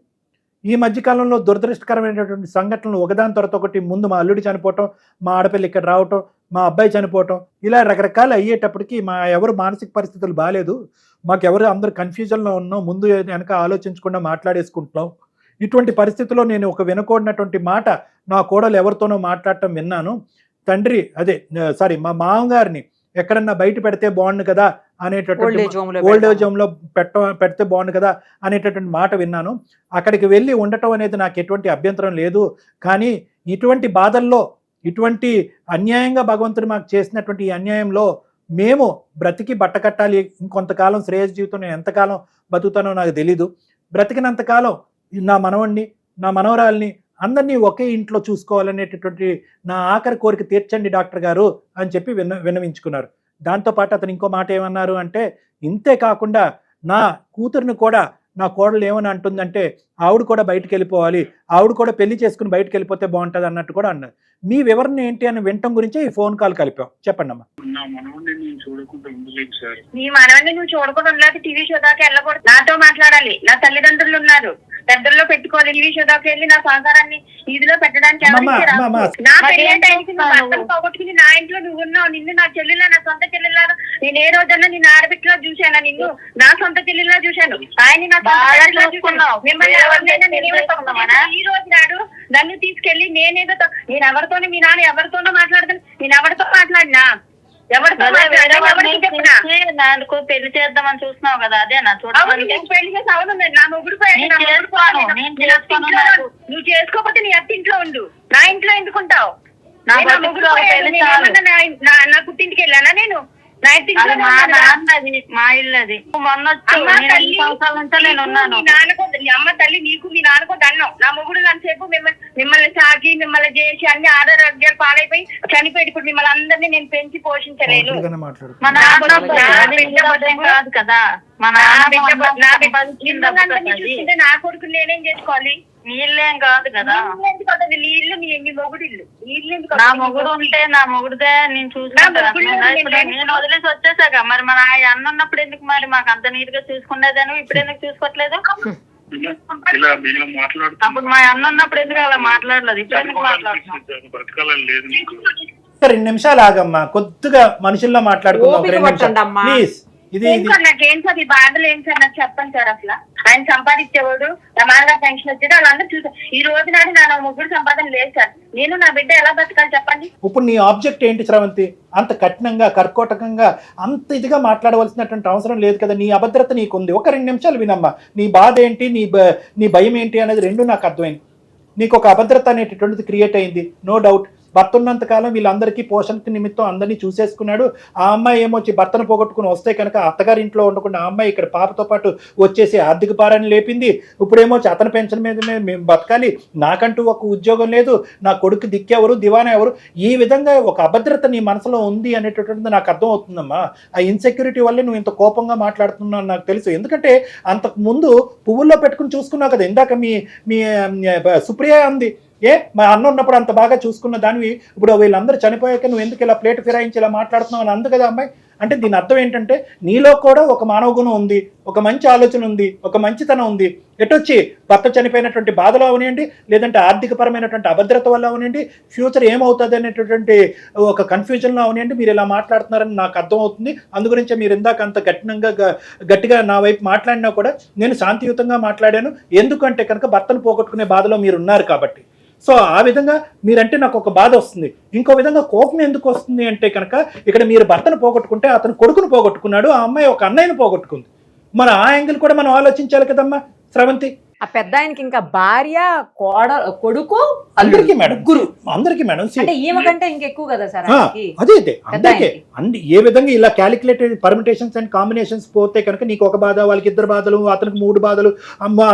ఈ మధ్యకాలంలో దురదృష్టకరమైనటువంటి సంఘటనలు ఒకదాని తర్వాత ఒకటి, ముందు మా అల్లుడి చనిపోవటం, మా ఆడపిల్ల ఇక్కడ రావటం, మా అబ్బాయి చనిపోవటం, ఇలా రకరకాలు అయ్యేటప్పటికి ఎవరు మానసిక పరిస్థితులు బాగాలేదు, మాకెవరు అందరూ కన్ఫ్యూజన్లో ఉన్నాం, ముందు వెనక ఆలోచించకుండా మాట్లాడేసుకుంటున్నాం. ఇటువంటి పరిస్థితుల్లో నేను ఒక వినకూడనటువంటి మాట నా కోడలు ఎవరితోనో మాట్లాడటం విన్నాను. తండ్రి మా మామగారిని ఎక్కడన్నా బయట పెడితే బాగుండు కదా అనేటటువంటి, ఓల్డేజ్ హోమ్ లో పెడితే బాగుండు కదా అనేటటువంటి మాట విన్నాను. అక్కడికి వెళ్ళి ఉండటం అనేది నాకు ఎటువంటి అభ్యంతరం లేదు. కానీ ఇటువంటి బాధల్లో, ఇటువంటి అన్యాయంగా భగవంతుడు మాకు చేసినటువంటి ఈ అన్యాయంలో మేము బ్రతికి బట్టకట్టాలి. ఇంకొంతకాలం శ్రేయస్ జీవితం నేను ఎంతకాలం బతుకుతానో నాకు తెలీదు. బ్రతికినంతకాలం నా మనవణ్ణి, నా మనవరాల్ని అందరినీ ఒకే ఇంట్లో చూసుకోవాలనేటటువంటి నా ఆఖరి కోరిక తీర్చండి డాక్టర్ గారు అని చెప్పి విన్నవించుకున్నారు. దాంతోపాటు అతను ఇంకో మాట ఏమన్నారు అంటే, ఇంతే కాకుండా నా కూతురుని కూడా నా కోడలు ఏమని అంటుందంటే ఆవిడ కూడా బయటకు వెళ్ళిపోవాలి, ఆవిడ కూడా పెళ్లి చేసుకుని బయటకు వెళ్ళిపోతే బాగుంటుంది అన్నట్టు కూడా అన్నారు. మీ వివరణ ఏంటి అని వినటం గురించే ఈ ఫోన్ కాల్ కలిపాం. చెప్పండి అమ్మా. నా మనవాడిని నేను చూడకుండా ఉండలేదు సార్. నీ మనవాడిని నువ్వు చూడకుండా ఉండలేదు. టీవీ షో దాకా వెళ్ళకూడదు, నాతో మాట్లాడాలి. నా తల్లిదండ్రులు ఉన్నారు, పెద్దల్లో పెట్టుకోవాలి. టీవీ షో దాకా వెళ్ళి నా సంసారాన్ని ఇదిలో పెట్టడానికి నా పెళ్లి టైంకి నువ్వు భర్తను పోగొట్టుకుని నా ఇంట్లో నువ్వు ఉన్నావు. నిన్ను నా చెల్లెలా, నా సొంత చెల్లెలా, నేను ఏ రోజన్నా నిన్ను ఆడబిట్టులో చూశాను, నిన్ను నా సొంత చెల్లెలా చూశాను, ఆయన నా చూసుకున్నావు. మిమ్మల్ని ఎవరినైనా ఈ రోజు నాడు నన్ను తీసుకెళ్లి నేను ఎవరితోనే, మీ నాన్న ఎవరితోనో మాట్లాడతాను, నేను ఎవరితో మాట్లాడినా, ఎవరితో నాకు పెళ్లి చేద్దామని చూస్తున్నావు కదా, అదేనా చూడాలి. పెళ్లి చేసి అవును, నా మొగుడు నువ్వు చేసుకోకపోతే నీ అత్తింట్లో ఉండు, నా ఇంట్లో ఎందుకుంటావు? నా పుట్టింటికి వెళ్ళానా నేను? మా ఇల్లు అది మొన్న నేను ఉన్నాను. అమ్మ తల్లి నీకు మీ నాన్నకో దండం. నా మొగుడు అంతసేపు మిమ్మల్ని సాగి మిమ్మల్ని చేసి అన్ని ఆరోగ్యాలు పాలైపోయి చనిపోయి ఇప్పుడు మిమ్మల్ని అందరినీ నేను పెంచి పోషించలేను. మా నాన్న కాదు కదా, మా చూస్తుంటే నా కొడుకు నేనేం చేసుకోవాలి? నీళ్ళేం కాదు కదా, నీ ఇల్లు మీ మొగుడు ఇల్లు. నా మొగుడు ఉంటే నా మొగుడుదే నేను చూసుకుంటాను. నేను వదిలేసి వచ్చేసాక మరి మన అన్న ఉన్నప్పుడు ఎందుకు మరి మాకు అంత నీట్ గా చూసుకునేదాను, ఇప్పుడు ఎందుకు చూసుకోవట్లేదు? అప్పుడు మా అన్న ఉన్నప్పుడు ఎందుకు అలా మాట్లాడలేదు, ఇప్పుడు ఎందుకు మాట్లాడుతున్నాను? 2 నిమిషాలు ఆగమ్మా, కొద్దిగా మనుషుల్లో మాట్లాడుకుందాం ప్లీజ్. నాకేం సార్ ఈ బాధలు ఏం సార్ నాకు చెప్పండి సార్. అసలు ఆయన సంపాదించేవాడు, రమాగా పెన్షన్ వచ్చేది, వాళ్ళందరూ చూసారు. ఈ రోజు నాడు నా ముగ్గురు సంపాదన లేదు సార్. నేను నా బిడ్డ ఎలా బతకాలి చెప్పండి? ఇప్పుడు నీ ఆబ్జెక్ట్ ఏంటి శ్రవంతి? అంత కఠినంగా కర్కోటకంగా అంత ఇదిగా మాట్లాడవలసినటువంటి అవసరం లేదు కదా. నీ అభద్రత నీకుంది. ఒక 2 నిమిషాలు వినమ్మా. నీ బాధ ఏంటి, నీ భయం ఏంటి అనేది రెండు నాకు అర్థమైంది. నీకు ఒక అభద్రత అనేటటువంటిది క్రియేట్ అయింది, నో డౌట్. భర్త ఉన్నంతకాలం వీళ్ళందరికీ పోషణకి నిమిత్తం అందరినీ చూసేసుకున్నాడు. ఆ అమ్మాయి ఏమొచ్చి భర్తను పోగొట్టుకుని వస్తే కనుక అత్తగారి ఇంట్లో ఉండకుండా ఆ అమ్మాయి ఇక్కడ పాపతో పాటు వచ్చేసి ఆర్థిక భారాన్ని లేపింది. ఇప్పుడేమొచ్చి అతని పెన్షన్ మీద మేము బతకాలి, నాకంటూ ఒక ఉద్యోగం లేదు, నా కొడుకు దిక్కెవరు, దివానా ఎవరు, ఈ విధంగా ఒక అభద్రత నీ మనసులో ఉంది అనేటటువంటిది నాకు అర్థం అవుతుందమ్మా. ఆ ఇన్సెక్యూరిటీ వల్లే నువ్వు ఇంత కోపంగా మాట్లాడుతున్నావు నాకు తెలుసు. ఎందుకంటే అంతకు ముందు పువ్వుల్లో పెట్టుకుని చూసుకున్నావు కదా. ఇందాక మీ సుప్రియ అంది, మా అన్న ఉన్నప్పుడు అంత బాగా చూసుకున్న దానివి ఇప్పుడు వీళ్ళందరూ చనిపోయాక నువ్వు ఎందుకు ఇలా ప్లేట్ ఫిరాయించి ఇలా మాట్లాడుతున్నావు అని అందు కదా అమ్మాయి. అంటే దీని అర్థం ఏంటంటే నీలో కూడా ఒక మానవ గుణం ఉంది, ఒక మంచి ఆలోచన ఉంది, ఒక మంచితనం ఉంది. ఎటొచ్చి భర్త చనిపోయినటువంటి బాధలో అవనివ్వండి, లేదంటే ఆర్థికపరమైనటువంటి అభద్రత వల్ల అవనివ్వండి, ఫ్యూచర్ ఏమవుతుంది అనేటటువంటి ఒక కన్ఫ్యూజన్లో అవనివ్వండి, మీరు ఇలా మాట్లాడుతున్నారని నాకు అర్థం అవుతుంది. అందుగురించే మీరు ఇందాక అంత గట్టిగా నా వైపు మాట్లాడినా కూడా నేను శాంతియుతంగా మాట్లాడాను. ఎందుకంటే కనుక భర్తను పోగొట్టుకునే బాధలో మీరు ఉన్నారు కాబట్టి. సో ఆ విధంగా మీరంటే నాకు ఒక బాధ వస్తుంది. ఇంకో విధంగా కోపం ఎందుకు వస్తుంది అంటే కనుక ఇక్కడ మీరు భర్తను పోగొట్టుకుంటే అతను కొడుకును పోగొట్టుకున్నాడు, ఆ అమ్మాయి ఒక అన్నయ్యను పోగొట్టుకుంది. మరి ఆ యాంగిల్ కూడా మనం ఆలోచించాలి కదమ్మా శ్రవంతి. ఆ పెద్ద ఆయనకి ఇంకా భార్య, కొడుకు, అందరికీ మేడం, గురు అందరికీ మేడం. అంటే ఈమె కంటే ఇంకెక్కువ కదా సార్. అదే అందరికీ ఏ విధంగా ఇలా క్యాలిక్యులేటెడ్ పర్మిటేషన్స్ అండ్ కాంబినేషన్స్ పోతే కనుక నీకు ఒక బాధ, వాళ్ళకి 2 బాధలు, అతనికి 3 బాధలు,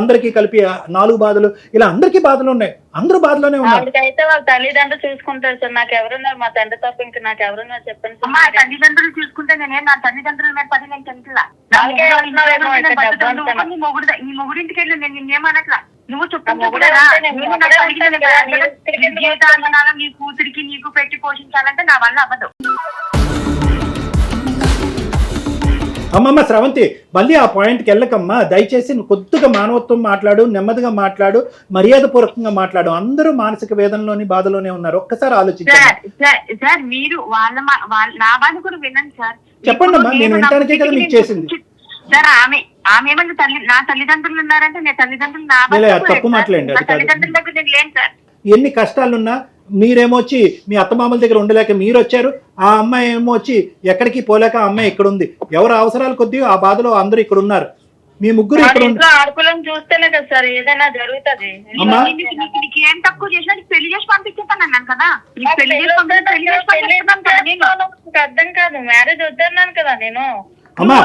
అందరికీ కలిపి 4 బాధలు, ఇలా అందరికీ బాధలు ఉన్నాయి. అందరూ బాధలోనే ఉన్నారు. అయితే వాళ్ళ తల్లిదండ్రులు చూసుకుంటారు సార్. నాకు ఎవరున్నారు? మా తండ్రి తప్ప ఇంకా నాకు ఎవరున్నారు చెప్పండి. మా తల్లిదండ్రులు చూసుకుంటే నేనేం నా తల్లిదండ్రుల మీద పడి నేను చెంతలా ఈ మొగుడింటికి వెళ్ళి నేను నిన్నేమనట్లా. నువ్వు జీవితాలు నీ కూతురికి నీకు పెట్టి పోషించాలంటే నా వల్ల అవ్వదు. అమ్మమ్మ శ్రవంతి, మళ్ళీ ఆ పాయింట్కి వెళ్ళకమ్మా దయచేసి. నువ్వు కొద్దిగా మానవత్వం మాట్లాడు, నెమ్మదిగా మాట్లాడు, మర్యాదపూర్వకంగా మాట్లాడు. అందరూ మానసిక వేదనలోని బాధలోనే ఉన్నారు. ఒక్కసారి ఆలోచించండి సార్. మీరు నా బాధ కూడా వినండి సార్. చెప్పండి అమ్మా, నేను వినటానికే కదా మీకు చేసింది సార్. ఆమె ఏమన్నా నా తల్లిదండ్రులు ఉన్నారంటే నేను తల్లిదండ్రులు నా తప్పు మాట్లాడండి. తల్లిదండ్రుల దగ్గర నేను లేను సార్. ఎన్ని కష్టాలున్నా మీరేమొచ్చి మీ అత్తమామల దగ్గర ఉండలేక మీరు వచ్చారు, ఆ అమ్మాయి ఏమో వచ్చి ఎక్కడికి పోలేక ఆ అమ్మాయి ఇక్కడ ఉంది. ఎవరు అవసరాలు కొద్దీ ఆ బాధలో అందరూ ఇక్కడ ఉన్నారు. మీ ముగ్గురు ఇక్కడ ఆడుకులను చూస్తేనే కదా సార్ ఏదైనా జరుగుతుంది. ఏం తక్కువ చేసినా పెళ్లి చేసి పంపించేస్తాను అన్నాను కదా. అర్థం కాదు, మ్యారేజ్ వద్దన్నాను కదా నేను. అమ్మా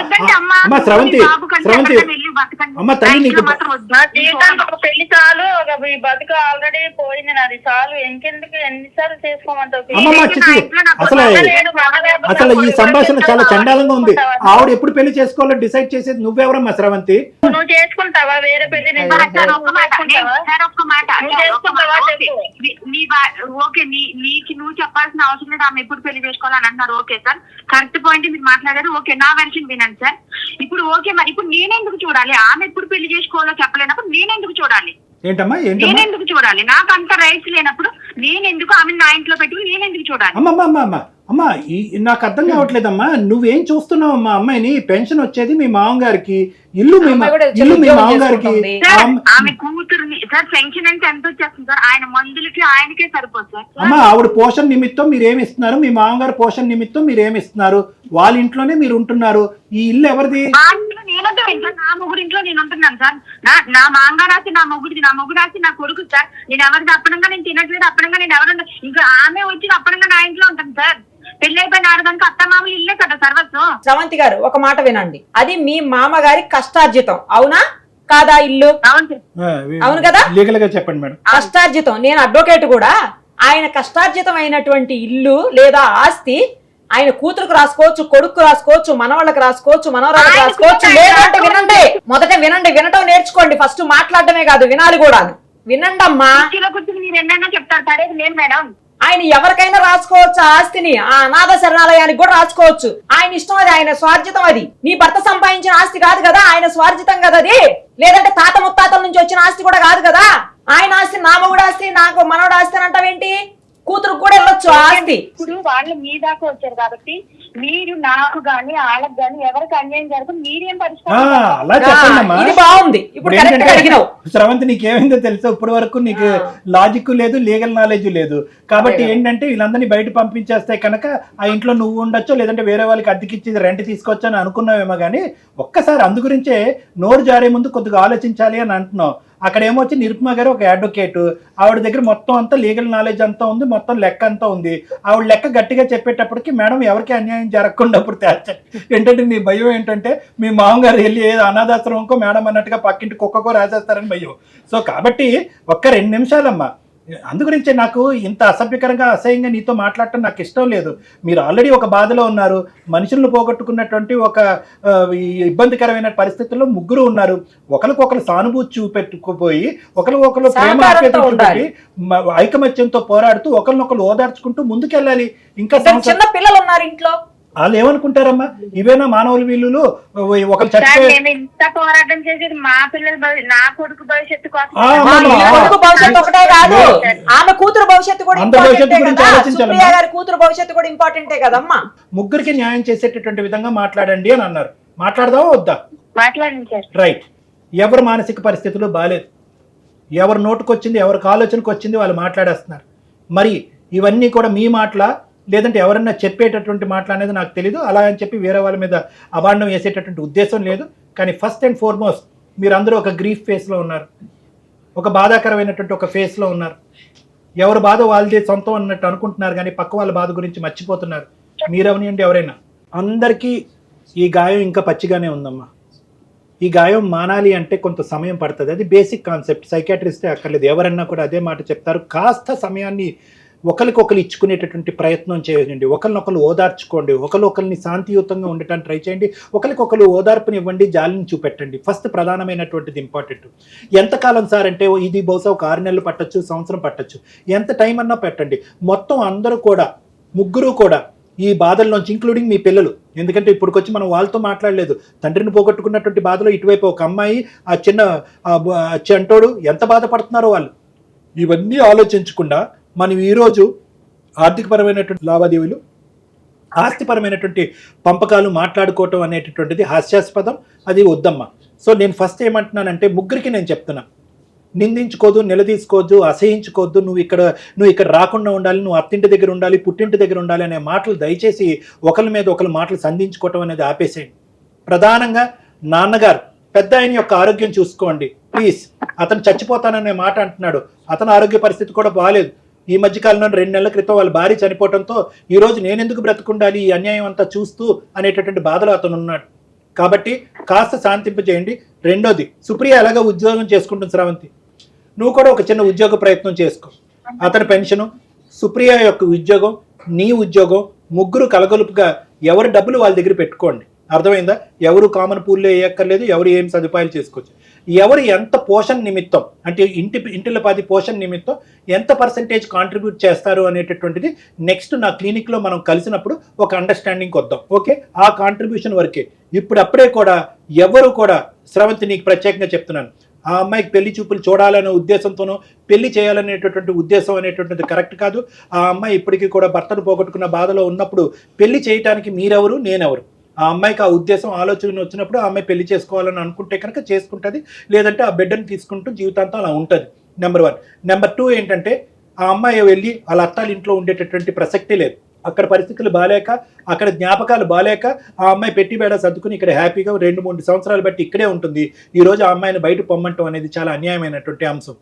శ్రవంతి, బతకండి. అమ్మ తల్లి నీకు లైఫ్లో మాత్రం వద్దు. నా జీవితానికి ఒక పెళ్లి చాలు, ఒక ఈ బతుకు ఆల్రెడీ పోయింది నాది చాలు. ఇంకెందుకు ఎన్నిసార్లు చేసుకోమంటావు? అమ్మమ్మ చిచ్చి అసలు ఈ సంభాషణ చాలా చండాలంగా ఉంది. ఆవిడ ఎప్పుడు పెళ్లి చేసుకోవాలో డిసైడ్ చేసేది నువ్వెవరమ్మా శ్రవంతి? నువ్వు చేసుకుంటావా వేరే పెళ్లి? సార్ ఒక్క మాట ఓకే, నీకు నువ్వు చెప్పాల్సిన అవసరం లేదు ఆమె ఎప్పుడు పెళ్లి చేసుకోవాలని అంటున్నారు. ఓకే సార్, కరెక్ట్ పాయింట్ మీరు మాట్లాడారు. ఓకే, నా వెర్షన్ వినండి సార్. ఇప్పుడు ఓకే, మరి ఇప్పుడు నేనెందుకు చూడాలి? ఆమె ఎప్పుడు పెళ్లి చేసుకోవాలో చెప్పలేనప్పుడు నేనెందుకు చూడాలి? ఏంటమ్మా నేనెందుకు చూడాలి? నాకు అంత రైట్స్ లేనప్పుడు నేనెందుకు ఆమె నా ఇంట్లో పెట్టుకుని నేనెందుకు చూడాలి? అమ్మా నాకు అర్థం కావట్లేదమ్మా, నువ్వేం చూస్తున్నావు అమ్మా? అమ్మాయిని పెన్షన్ వచ్చేది మీ మామగారికి, ఇల్లు మీ మామగారికి. ఆమె కూతురుని సార్ పెన్షన్ అంటే ఎంత వచ్చేస్తుంది సార్? ఆయన మందులకి ఆయనకే సరిపోదు సార్. అమ్మా ఆవిడ పోషణ నిమిత్తం మీరేమి ఇస్తున్నారు? మీ మామగారు పోషణ నిమిత్తం మీరేమి ఇస్తున్నారు? వాళ్ళ ఇంట్లోనే మీరు ఉంటున్నారు. ఈ ఇల్లు ఎవరిది? నా మొగుడింట్లో నేను ఉంటున్నాను సార్. నా మాంగారు ఆస్తి నా మొగుడిది, నా మొగుడు ఆస్తి నా కొడుకు సార్. నేను ఎవరిది అప్పనంగా నేను తినట్లేదు, అప్పనంగా నేను ఎవరు ఇంకా ఆమె వచ్చి అప్పనంగా నా ఇంట్లో ఉంటాను సార్. పెళ్లి అయిపోయిన ఆడదానికి అత్త మామూలు ఇల్లే కదా సర్వస్వం. శ్రవంతి గారు ఒక మాట వినండి, అది మీ మామగారి కష్టార్జితం అవునా కాదా ఇల్లు? అవును కదా, లీగల్ గా చెప్పండి మేడం. కష్టార్జితం. నేను అడ్వకేట్ కూడా. ఆయన కష్టార్జితం అయినటువంటి ఇల్లు లేదా ఆస్తి ఆయన కూతురుకు రాసుకోవచ్చు, కొడుకు రాసుకోవచ్చు, మనవాళ్ళకి రాసుకోవచ్చు, మనవరాళ్ళకి రాసుకోవచ్చు. లేదంటే వినండి, మొదట వినండి, వినటం నేర్చుకోండి. ఫస్ట్ మాట్లాడటమే కాదు వినాలి కూడా. వినండి అమ్మా. మీరు ఎన్నైనా చెప్తారు సరే లేదు మేడం. ఆయన ఎవరికైనా రాసుకోవచ్చు ఆ ఆస్తిని, ఆ అనాథ శరణాలయానికి కూడా రాసుకోవచ్చు. ఆయన ఇష్టం, అది ఆయన స్వార్జితం. అది నీ భర్త సంపాదించిన ఆస్తి కాదు కదా, ఆయన స్వార్జితం కదా అది. లేదంటే తాత ముత్తాతల నుంచి వచ్చిన ఆస్తి కూడా కాదు కదా. ఆయన ఆస్తి నా మొగుడు ఆస్తి, నాకు మనోడు ఆస్తి అని అంటావేంటి? కూతురు కూడా వెళ్ళొచ్చు ఆస్తి. ఇప్పుడు వాళ్ళు మీ దాకా వచ్చారు కాబట్టి మీరు నాకు గాని వాళ్ళకి గాని ఎవరికి అన్యాయం జరగదు. మీరేం అలా చెప్పండి. ఇది బాగుంది. ఇప్పుడు కరెక్ట్ గా అడిగినావు శ్రవంతి, నీకేమైందో తెలుసా? ఇప్పటి వరకు నీకు లాజిక్ లేదు, లీగల్ నాలెడ్జ్ లేదు. కాబట్టి ఏంటంటే వీళ్ళందరినీ బయట పంపించేస్తే కనుక ఆ ఇంట్లో నువ్వు ఉండొచ్చు, లేదంటే వేరే వాళ్ళకి అద్దెకిచ్చి రెంట్ తీసుకొచ్చు అని అనుకున్నావేమో. కానీ ఒక్కసారి అందు గురించే నోరు జారే ముందు కొద్దిగా ఆలోచించాలి అని అంటున్నావు. అక్కడ ఏమొచ్చి నిరుపమ గారు ఒక అడ్వకేట్, ఆవిడ దగ్గర మొత్తం అంతా లీగల్ నాలెడ్జ్ అంతా ఉంది, మొత్తం లెక్క అంతా ఉంది. ఆవిడ లెక్క గట్టిగా చెప్పేటప్పటికి మేడం ఎవరికి అన్యాయం జరగకుండా అప్పుడు ఏంటంటే నీ భయం ఏంటంటే మీ మామగారు వెళ్ళి ఏదో అనాథాశ్రమంకో మేడం అన్నట్టుగా పక్కింటి కుక్కకో రాసేస్తారని భయం. సో కాబట్టి ఒక్క 2 నిమిషాలమ్మా, అందు గురించి నాకు ఇంత అసభ్యకరంగా అసహ్యంగా నీతో మాట్లాడటం నాకు ఇష్టం లేదు. మీరు ఆల్రెడీ ఒక బాధలో ఉన్నారు, మనుషులను పోగొట్టుకున్నటువంటి ఒక ఇబ్బందికరమైన పరిస్థితుల్లో ముగ్గురు ఉన్నారు. ఒకరికొకరు సానుభూతి చూపెట్టుకుపోయి ఒకరికొకరు ప్రేమ చూపెట్టి ఐకమత్యంతో పోరాడుతూ ఒకరినొకరు ఓదార్చుకుంటూ ముందుకెళ్ళాలి. ఇంకా చిన్న పిల్లలు ఉన్నారు ఇంట్లో, వాళ్ళు ఏమనుకుంటారమ్మా? ఇవేనా మానవుల వీళ్ళు? ఒక ఇంత పోరాటం చేసేది మా పిల్లల నా కొడుకు భవిష్యత్తు కోసం. కొడుకు భవిష్యత్తు ఒకటే కాదు, ఆమె కూతురు భవిష్యత్తు కూడా కూతురు భవిష్యత్తు కూడా ఇంపార్టెంటే కదమ్మా. ముగ్గురికి న్యాయం చేసేటటువంటి విధంగా మాట్లాడండి అని అన్నారు. మాట్లాడదామా వద్దా? మాట్లాడండి. రైట్. ఎవరు మానసిక పరిస్థితులు బాలేదు, ఎవరు నోటుకొచ్చింది, ఎవరికి ఆలోచనకు వచ్చింది వాళ్ళు మాట్లాడేస్తున్నారు. మరి ఇవన్నీ కూడా మీ మాటల, లేదంటే ఎవరన్నా చెప్పేటటువంటి మాటలు అనేది నాకు తెలీదు. అలా అని చెప్పి వేరే వాళ్ళ మీద అభాండం వేసేటటువంటి ఉద్దేశం లేదు. కానీ ఫస్ట్ అండ్ ఫార్మోస్ట్ మీరందరూ ఒక గ్రీఫ్ ఫేస్లో ఉన్నారు, ఒక బాధాకరమైనటువంటి ఒక ఫేస్లో ఉన్నారు. ఎవరి బాధ వాళ్ళదే సొంతం అన్నట్టు అనుకుంటున్నారు, కానీ పక్క వాళ్ళ బాధ గురించి మర్చిపోతున్నారు. మీరెవరినండి ఎవరైనా. అందరికీ ఈ గాయం ఇంకా పచ్చిగానే ఉందమ్మా. ఈ గాయం మానాలి అంటే కొంత సమయం పడుతుంది. అది బేసిక్ కాన్సెప్ట్. సైకాట్రిస్టే అక్కర్లేదు, ఎవరన్నా కూడా అదే మాట చెప్తారు. కాస్త సమయాన్ని ఒకరికొకరు ఇచ్చుకునేటటువంటి ప్రయత్నం చేయండి, ఒకరినొకరు ఓదార్చుకోండి, ఒకరిని శాంతియుతంగా ఉండటానికి ట్రై చేయండి, ఒకరికొకరు ఓదార్పునివ్వండి, జాలిని చూపెట్టండి. ఫస్ట్ ప్రధానమైనటువంటిది ఇంపార్టెంట్. ఎంతకాలం సార్ అంటే ఇది బహుశా ఒక 6 నెలలు పట్టచ్చు, సంవత్సరం పట్టచ్చు, ఎంత టైం అన్నా పెట్టండి. మొత్తం అందరూ కూడా, ముగ్గురు కూడా ఈ బాధల్లోంచి, ఇంక్లూడింగ్ మీ పిల్లలు, ఎందుకంటే ఇప్పటికొచ్చి మనం వాళ్ళతో మాట్లాడలేదు. తండ్రిని పోగొట్టుకున్నటువంటి బాధలో ఇటువైపు ఒక అమ్మాయి, ఆ చిన్న చంటోడు ఎంత బాధపడుతున్నారో వాళ్ళు. ఇవన్నీ ఆలోచించకుండా మనం ఈరోజు ఆర్థికపరమైనటువంటి లావాదేవీలు, ఆస్తిపరమైనటువంటి పంపకాలు మాట్లాడుకోవటం అనేటటువంటిది హాస్యాస్పదం. అది వద్దమ్మా. సో నేను ఫస్ట్ ఏమంటున్నానంటే ముగ్గురికి నేను చెప్తున్నా, నిందించుకోవద్దు, నిలదీసుకోవద్దు, అసహించుకోవద్దు. నువ్వు ఇక్కడ రాకుండా ఉండాలి, నువ్వు అత్తింటి దగ్గర ఉండాలి, పుట్టింటి దగ్గర ఉండాలి అనే మాటలు దయచేసి ఒకరి మీద ఒకరి మాటలు సంధించుకోవటం అనేది ఆపేసేయండి. ప్రధానంగా నాన్నగారు, పెద్ద ఆయన యొక్క ఆరోగ్యం చూసుకోండి ప్లీజ్. అతను చచ్చిపోతాననే మాట అంటున్నాడు, అతని ఆరోగ్య పరిస్థితి కూడా బాగాలేదు. ఈ మధ్యకాలంలో 2 నెలల క్రితం వాళ్ళ భార్య చనిపోవడంతో ఈరోజు నేనెందుకు బ్రతుకుండాలి ఈ అన్యాయం అంతా చూస్తూ అనేటటువంటి బాధలో అతను ఉన్నాడు. కాబట్టి కాస్త శాంతింపజేయండి. రెండోది, సుప్రియ ఎలాగ ఉద్యోగం చేసుకుంటుంది స్రవంతి, నువ్వు కూడా ఒక చిన్న ఉద్యోగ ప్రయత్నం చేసుకో. అతని పెన్షను, సుప్రియ యొక్క ఉద్యోగం, నీ ఉద్యోగం, ముగ్గురు కలగలుపుగా ఎవరి డబ్బులు వాళ్ళ దగ్గర పెట్టుకోండి. అర్థమైందా? ఎవరు కామన్ పూల్లో వేయక్కర్లేదు, ఎవరు ఏం సదుపాయాలు చేసుకోవచ్చు. ఎవరు ఎంత పోషణ నిమిత్తం అంటే ఇంటిల పాది పోషణ నిమిత్తం ఎంత పర్సంటేజ్ కాంట్రిబ్యూట్ చేస్తారు అనేటటువంటిది నెక్స్ట్ నా క్లినిక్లో మనం కలిసినప్పుడు ఒక అండర్స్టాండింగ్కి వద్దాం. ఓకే, ఆ కాంట్రిబ్యూషన్ వరకే. అప్పుడే కూడా ఎవరు కూడా, స్రవంతి నీకు ప్రత్యేకంగా చెప్తున్నాను, ఆ అమ్మాయికి పెళ్లి చూపులు చూడాలనే ఉద్దేశంతోనో పెళ్లి చేయాలనేటటువంటి ఉద్దేశం అనేటువంటిది కరెక్ట్ కాదు. ఆ అమ్మాయి ఇప్పటికీ కూడా భర్తను పోగొట్టుకున్న బాధలో ఉన్నప్పుడు పెళ్లి చేయడానికి మీరెవరు, నేనెవరు? ఆ అమ్మాయికి ఆ ఉద్దేశం ఆలోచన వచ్చినప్పుడు ఆ అమ్మాయి పెళ్లి చేసుకోవాలని అనుకుంటే కనుక చేసుకుంటుంది, లేదంటే ఆ బిడ్డను తీసుకుంటూ జీవితాంతం అలా ఉంటుంది. నెంబర్ 1. నెంబర్ 2 ఏంటంటే, ఆ అమ్మాయి వెళ్ళి వాళ్ళ అత్తాల ఇంట్లో ఉండేటటువంటి ప్రసక్తి లేదు. అక్కడ పరిస్థితులు బాలేక, అక్కడ జ్ఞాపకాలు బాలేక ఆ అమ్మాయి పెట్టి బేడ సర్దుకుని ఇక్కడ హ్యాపీగా 2-3 సంవత్సరాలు బట్టి ఇక్కడే ఉంటుంది. ఈరోజు ఆ అమ్మాయిని బయట పొమ్మంటం అనేది చాలా అన్యాయమైనటువంటి అంశం.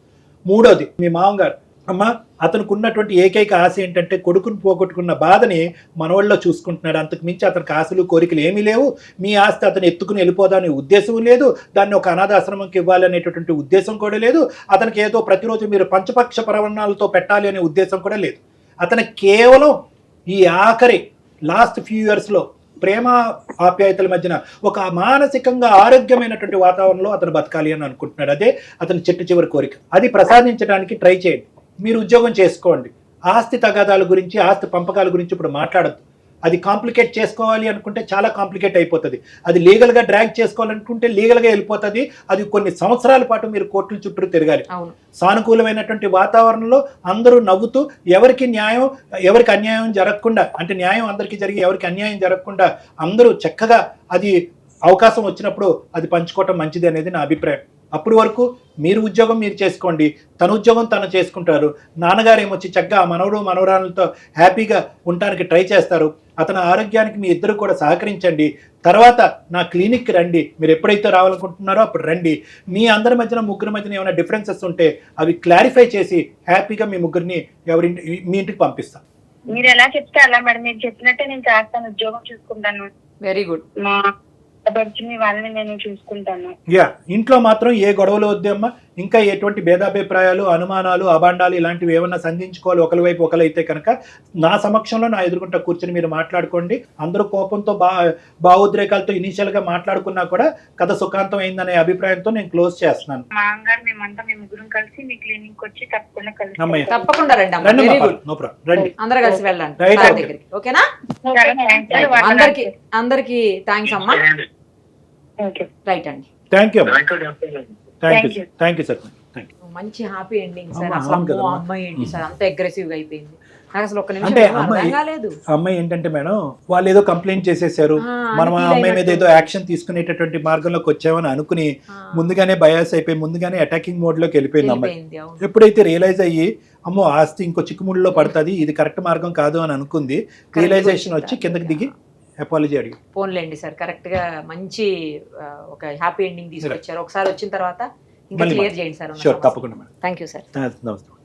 మూడోది, మీ మామగారు, అమ్మ అతనికి ఉన్నటువంటి ఏకైక ఆశ ఏంటంటే కొడుకుని పోగొట్టుకున్న బాధని మనవాళ్ళలో చూసుకుంటున్నాడు. అంతకు మించి అతనికి ఆశలు కోరికలు ఏమీ లేవు. మీ ఆస్తి అతను ఎత్తుకుని వెళ్ళిపోదామనే ఉద్దేశం లేదు, దాన్ని ఒక అనాథాశ్రమంకి ఇవ్వాలనేటటువంటి ఉద్దేశం కూడా లేదు. అతనికి ఏదో ప్రతిరోజు మీరు పంచపక్ష ప్రవణాలతో పెట్టాలి అనే ఉద్దేశం కూడా లేదు. అతనికి కేవలం ఈ ఆఖరి లాస్ట్ ఫ్యూ ఇయర్స్లో ప్రేమ ఆప్యాయతల మధ్యన ఒక మానసికంగా ఆరోగ్యమైనటువంటి వాతావరణంలో అతను బతకాలి అని అనుకుంటున్నాడు. అదే అతని చివరి కోరిక. అది ప్రసాదించడానికి ట్రై చేయండి. మీరు ఉద్యోగం చేసుకోండి. ఆస్తి తగాదాల గురించి, ఆస్తి పంపకాల గురించి ఇప్పుడు మాట్లాడద్దు. అది కాంప్లికేట్ చేసుకోవాలి అనుకుంటే చాలా కాంప్లికేట్ అయిపోతుంది. అది లీగల్గా డ్రాగ్ చేసుకోవాలనుకుంటే లీగల్గా వెళ్ళిపోతుంది. అది కొన్ని సంవత్సరాల పాటు మీరు కోర్టుల చుట్టూ తిరగాలి. సానుకూలమైనటువంటి వాతావరణంలో అందరూ నవ్వుతూ ఎవరికి న్యాయం, ఎవరికి అన్యాయం జరగకుండా, అంటే న్యాయం అందరికీ జరిగి ఎవరికి అన్యాయం జరగకుండా అందరూ చక్కగా అది అవకాశం వచ్చినప్పుడు అది పంచుకోవటం మంచిది అనేది నా అభిప్రాయం. అప్పటి వరకు మీరు ఉద్యోగం మీరు చేసుకోండి, తన ఉద్యోగం తను చేసుకుంటారు. నాన్నగారు ఏమొచ్చి చక్కగా మనవడు మనవరాలతో హ్యాపీగా ఉండడానికి ట్రై చేస్తారు. అతని ఆరోగ్యానికి మీ ఇద్దరు కూడా సహకరించండి. తర్వాత నా క్లినిక్కి రండి. మీరు ఎప్పుడైతే రావాలనుకుంటున్నారో అప్పుడు రండి. మీ అందరి మధ్యన, ముగ్గురి మధ్యన ఏమైనా డిఫరెన్సెస్ ఉంటే అవి క్లారిఫై చేసి హ్యాపీగా మీ ముగ్గురిని మీ ఇంటికి పంపిస్తాను. మీరు ఎలా చెప్తే అలా మేడం, మీరు చెప్పినట్టే నేను చేస్తాను, ఉద్యోగం చూసుకుంటాను. Very good. మీ వాళ్ళని నేను చూసుకుంటాను. ఇంట్లో మాత్రం ఏ గొడవలు వద్దమ్మా. ఇంకా ఎటువంటి భేదాభిప్రాయాలు, అనుమానాలు, అబాండాలు ఇలాంటివి ఏమన్నా సంధించుకోవాలి ఒకరి వైపు ఒకరైతే కనుక నా సమక్షంలో నా ఎదురుకుంటా కూర్చొని మీరు మాట్లాడుకోండి. అందరూ కోపంతో భావోద్రేకాలతో ఇనీషియల్ గా మాట్లాడుకున్నా కూడా కథ సుఖాంతం అయిందనే అభిప్రాయంతో నేను క్లోజ్ చేస్తున్నాను. మామగారు మేమంతా మీ ముగ్గురం కలిసి మీ క్లినిక్ వచ్చి తప్పకుండా రండి, అందరూ కలిసి వెళ్ళండి. ఓకేనా? అందరికి థ్యాంక్స్ అమ్మా. రైట్ అండి. Thank you sir. మంచి హ్యాపీ ఎండింగ్ సార్. అసలు అమ్మాయి ఏంటి సార్ అంత అగ్రెసివ్ గా అయిపోయింది? నాకు అసలు ఒక్క అంటే నిమిషం అమ్మాయి ఏంటంటే మేడం, వాళ్ళు ఏదో కంప్లైంట్ చేసేసారు, మనం ఆ అమ్మాయి మీద ఏదో యాక్షన్ తీసుకునేటటువంటి మార్గంలోకి వచ్చామని అనుకుని ముందుగానే బయాస్ అయిపోయి ముందుగానే అటాకింగ్ మోడ్ లోకి వెళ్ళిపోయింది అమ్మాయి. ఎప్పుడైతే రియలైజ్ అయ్యి అమ్మో ఆస్తి ఇంకో చిక్కుముడిలో పడుతుంది, ఇది కరెక్ట్ మార్గం కాదు అని అనుకుంది, రియలైజేషన్ వచ్చి కిందకి దిగి అపాలజీ అడిగి పోన్లేండి సార్. కరెక్ట్ గా మంచి ఒక హ్యాపీ ఎండింగ్ తీసుకొచ్చారు. ఒకసారి వచ్చిన తర్వాత ఇంకా క్లియర్ చేయండి సార్. తప్పకుండా. Thank you sir. నమస్తే.